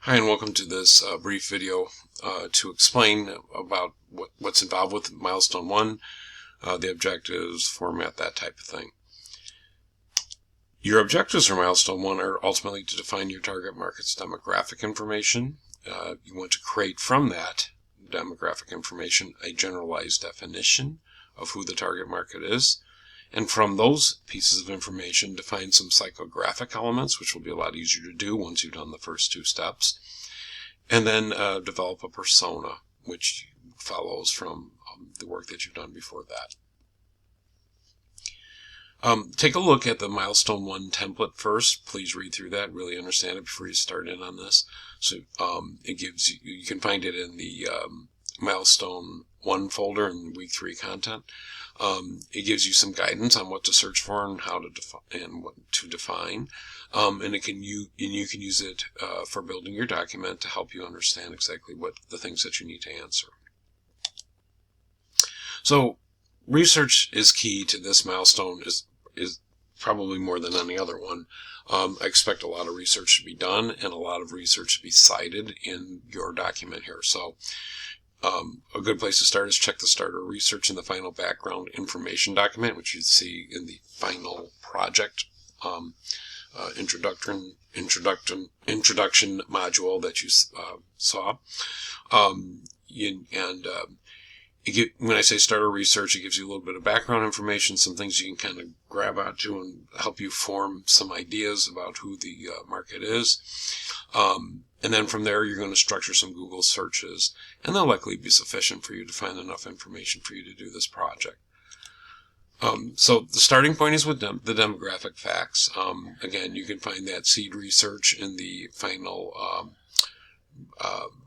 Hi, and welcome to this brief video to explain about what's involved with Milestone One, the objectives, format, that type of thing. Your objectives for Milestone One are ultimately to define your target market's demographic information. You want to create from that demographic information a generalized definition of who the target market is. And from those pieces of information, define some psychographic elements, which will be a lot easier to do once you've done the first two steps. And then develop a persona, which follows from the work that you've done before that. Take a look at the Milestone One template first. Please read through that, really understand it before you start in on this. So it gives you can find it in the Milestone One folder in week 3 content. It gives you some guidance on what to search for and how to define what to define. And you can use it for building your document to help you understand exactly what the things that you need to answer. So research is key to this milestone, is probably more than any other one. I expect a lot of research to be done and a lot of research to be cited in your document here. So a good place to start is check the starter research in the final background information document, which you see in the final project introduction module that you saw. When I say starter research, it gives you a little bit of background information, some things you can kind of grab onto and help you form some ideas about who the market is. And then from there, you're going to structure some Google searches, and they'll likely be sufficient for you to find enough information for you to do this project. So the starting point is with the demographic facts. Again, you can find that seed research in the final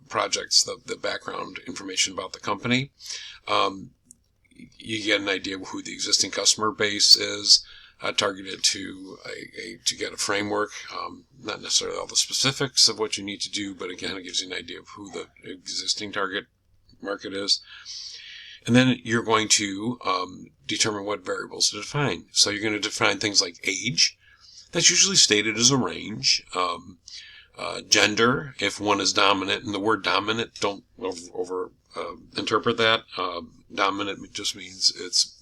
projects, the background information about the company. You get an idea of who the existing customer base is, targeted to get a framework, not necessarily all the specifics of what you need to do, but again, it gives you an idea of who the existing target market is. And then you're going to determine what variables to define. So you're going to define things like age. That's usually stated as a range. Gender, if one is dominant, and the word dominant, don't interpret that. Dominant just means it's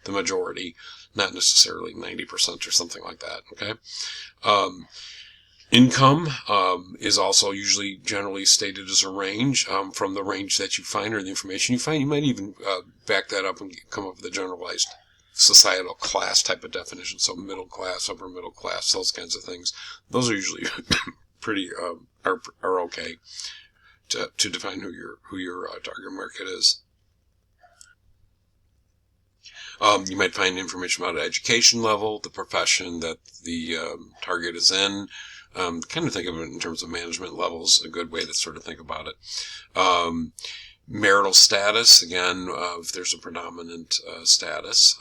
the majority, not necessarily 90% or something like that. Okay. Income is also usually generally stated as a range. From the range that you find or the information you find, you might even back that up and come up with a generalized societal class type of definition. So middle class, upper middle class, those kinds of things. Those are usually pretty are okay to define who your target market is. You might find information about education level, the profession that the target is in. Kind of think of it in terms of management levels, a good way to sort of think about it. Marital status, again, if there's a predominant status,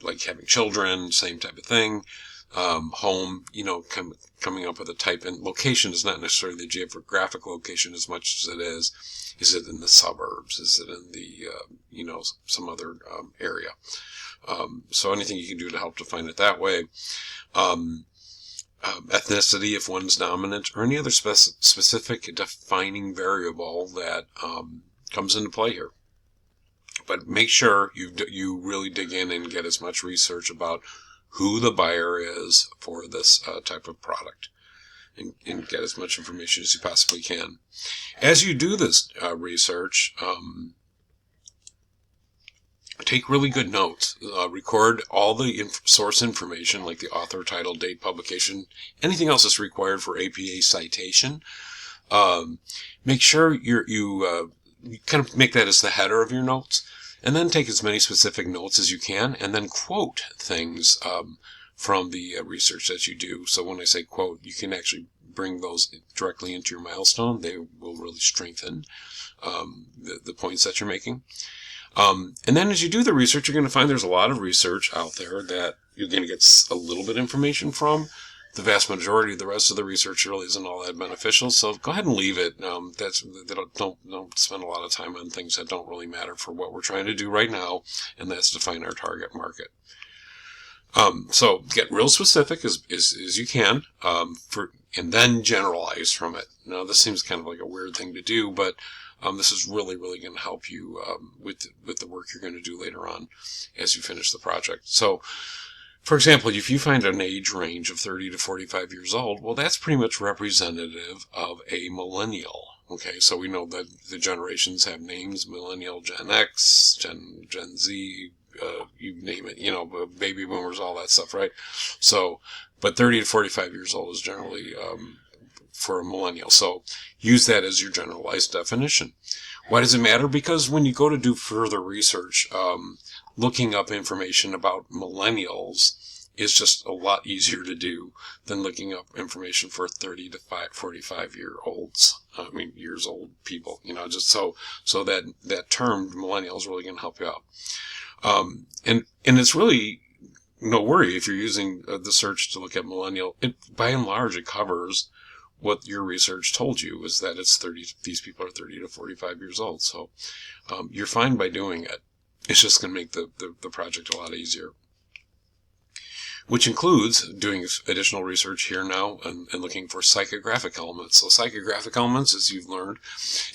like having children, same type of thing. Home, coming up with a type, and location is not necessarily the geographic location as much as it is it in the suburbs? Is it in the, some other area? So anything you can do to help define it that way. Ethnicity, if one's dominant, or any other specific defining variable that comes into play here. But make sure you really dig in and get as much research about who the buyer is for this type of product, and get as much information as you possibly can. As you do this research, take really good notes. Record all the source information, like the author, title, date, publication, anything else that's required for APA citation. Make sure you kind of make that as the header of your notes, and then take as many specific notes as you can, and then quote things from the research that you do. So when I say quote, you can actually bring those directly into your milestone. They will really strengthen the points that you're making. And then as you do the research, you're going to find there's a lot of research out there that you're going to get a little bit of information from. The vast majority of the rest of the research really isn't all that beneficial, so go ahead and leave it. Don't spend a lot of time on things that don't really matter for what we're trying to do right now, and that's define our target market. So get real specific as you can, and then generalize from it. Now, this seems kind of like a weird thing to do, but this is really, really going to help you with the work you're going to do later on as you finish the project. So, for example, if you find an age range of 30 to 45 years old, well, that's pretty much representative of a millennial. Okay, so we know that the generations have names: millennial, Gen X, Gen Z, you name it, baby boomers, all that stuff, right? So, but 30 to 45 years old is generally for a millennial. So use that as your generalized definition. Why does it matter? Because when you go to do further research, looking up information about millennials is just a lot easier to do than looking up information for 30 to 45-year-olds. I mean, years old people, just so that term millennial is really going to help you out. And it's really no worry if you're using the search to look at millennial. By and large, it covers what your research told you, is that these people are 30 to 45 years old. So, you're fine by doing it. It's just going to make the project a lot easier. Which includes doing additional research here now and looking for psychographic elements. So psychographic elements, as you've learned,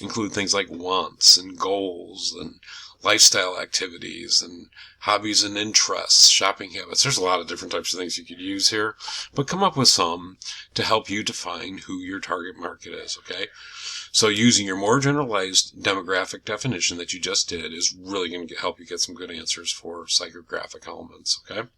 include things like wants and goals and lifestyle activities and hobbies and interests, shopping habits. There's a lot of different types of things you could use here, but come up with some to help you define who your target market is, okay? So using your more generalized demographic definition that you just did is really going to help you get some good answers for psychographic elements, okay?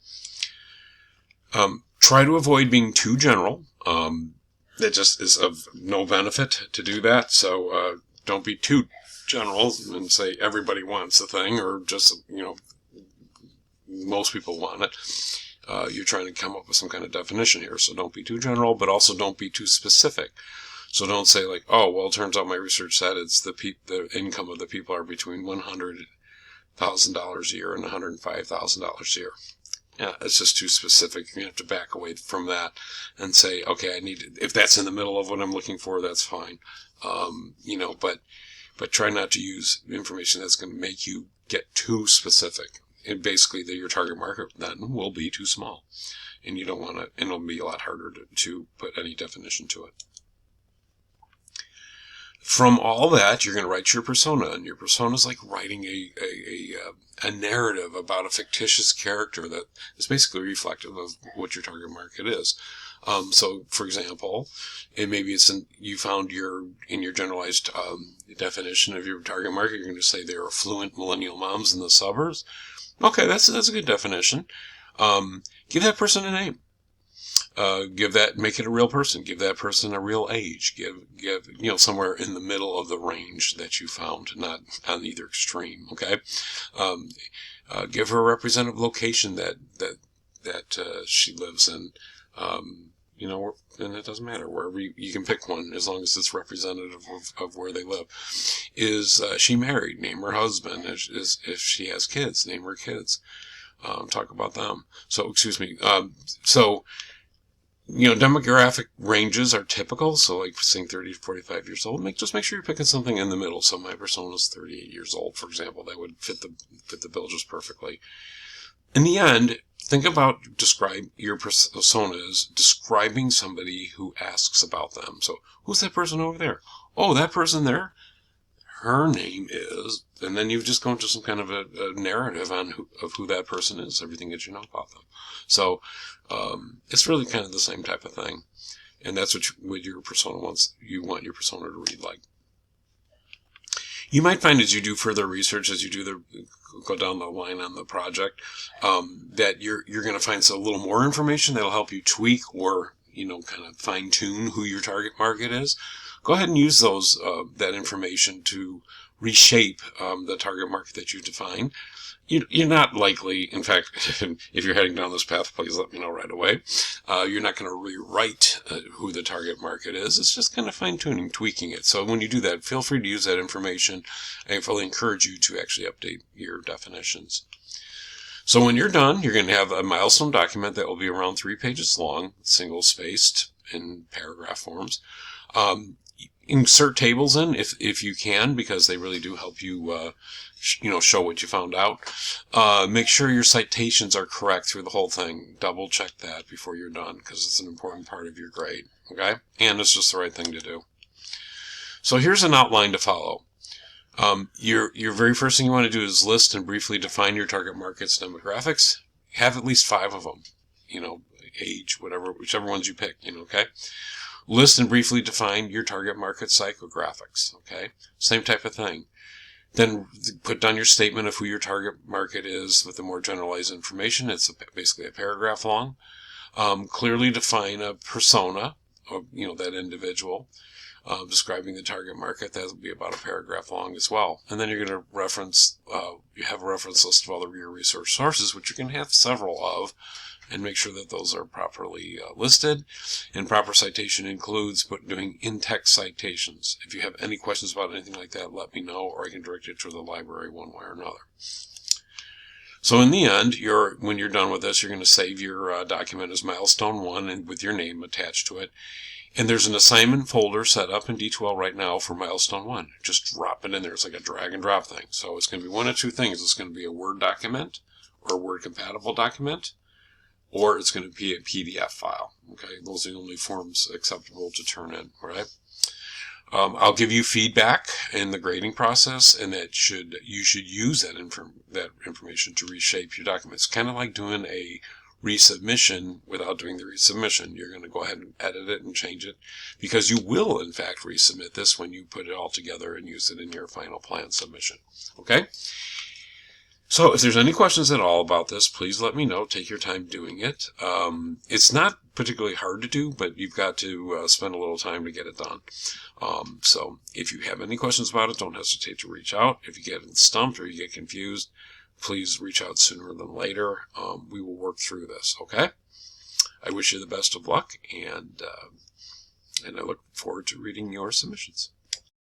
Try to avoid being too general. It just is of no benefit to do that. So don't be too general and say everybody wants the thing, or just, most people want it. You're trying to come up with some kind of definition here. So don't be too general, but also don't be too specific. So don't say like, oh, well, it turns out my research said it's the income of the people are between $100,000 a year and $105,000 a year. Yeah, it's just too specific. You're going to have to back away from that and say, okay, if that's in the middle of what I'm looking for, that's fine. But try not to use information that's going to make you get too specific. And basically, your target market then will be too small. And you don't want to, and it'll be a lot harder to put any definition to it. From all that, you're going to write your persona, and your persona is like writing a narrative about a fictitious character that is basically reflective of what your target market is. So, for example, you found in your generalized definition of your target market, you're going to say they're affluent millennial moms in the suburbs. Okay, that's a good definition. Give that person a name. Make it a real person. Give that person a real age. Give somewhere in the middle of the range that you found, not on either extreme. Okay. Give her a representative location that she lives in. And it doesn't matter wherever you can pick one as long as it's representative of where they live. Is she married? Name her husband. If she has kids, name her kids. Talk about them. So, excuse me. Demographic ranges are typical. So like saying 30 to 45 years old, just make sure you're picking something in the middle. So my persona is 38 years old, for example. That would fit the bill just perfectly. In the end, think about your persona as describing somebody who asks about them. So who's that person over there? Oh, that person there? Her name is, and then you've just gone to some kind of a narrative of who that person is, everything that you know about them. So it's really kind of the same type of thing, and that's what your persona wants. You want your persona to read like. You might find as you do further research, as you go down the line on the project, that you're going to find a little more information that'll help you tweak or kind of fine tune who your target market is. Go ahead and use that information to reshape the target market that you define. You're not likely, in fact, if you're heading down this path, please let me know right away. You're not going to rewrite who the target market is. It's just kind of fine-tuning, tweaking it. So when you do that, feel free to use that information. I fully encourage you to actually update your definitions. So when you're done, you're going to have a milestone document that will be around 3 pages long, single-spaced in paragraph forms. insert tables in if you can, because they really do help you, show what you found out. Make sure your citations are correct through the whole thing. Double check that before you're done, because it's an important part of your grade. Okay? And it's just the right thing to do. So here's an outline to follow. Your very first thing you want to do is list and briefly define your target market's demographics. Have at least 5 of them. Age, whichever ones you pick. Okay. List and briefly define your target market psychographics. Okay. Same type of thing. Then put down your statement of who your target market is with the more generalized information. It's basically a paragraph long. Clearly define a persona of that individual. Describing the target market, that will be about a paragraph long as well. And then you're going to reference, you have a reference list of all of your research sources, which you can have several of, and make sure that those are properly listed. And proper citation includes doing in-text citations. If you have any questions about anything like that, let me know, or I can direct you to the library one way or another. So in the end, when you're done with this, you're going to save your document as Milestone One and with your name attached to it. And there's an assignment folder set up in D2L right now for Milestone One. Just drop it in there. It's like a drag and drop thing. So it's going to be one of two things. It's going to be a Word document or a Word compatible document, or it's going to be a PDF file. Okay, those are the only forms acceptable to turn in. All right. I'll give you feedback in the grading process, and you should use that information to reshape your documents. Kind of like doing a resubmission without doing the resubmission. You're going to go ahead and edit it and change it, because you will, in fact, resubmit this when you put it all together and use it in your final plan submission. Okay? So if there's any questions at all about this, please let me know. Take your time doing it. It's not particularly hard to do, but you've got to spend a little time to get it done. So if you have any questions about it, don't hesitate to reach out. If you get stumped or you get confused, please reach out sooner than later. We will work through this, okay? I wish you the best of luck, and I look forward to reading your submissions.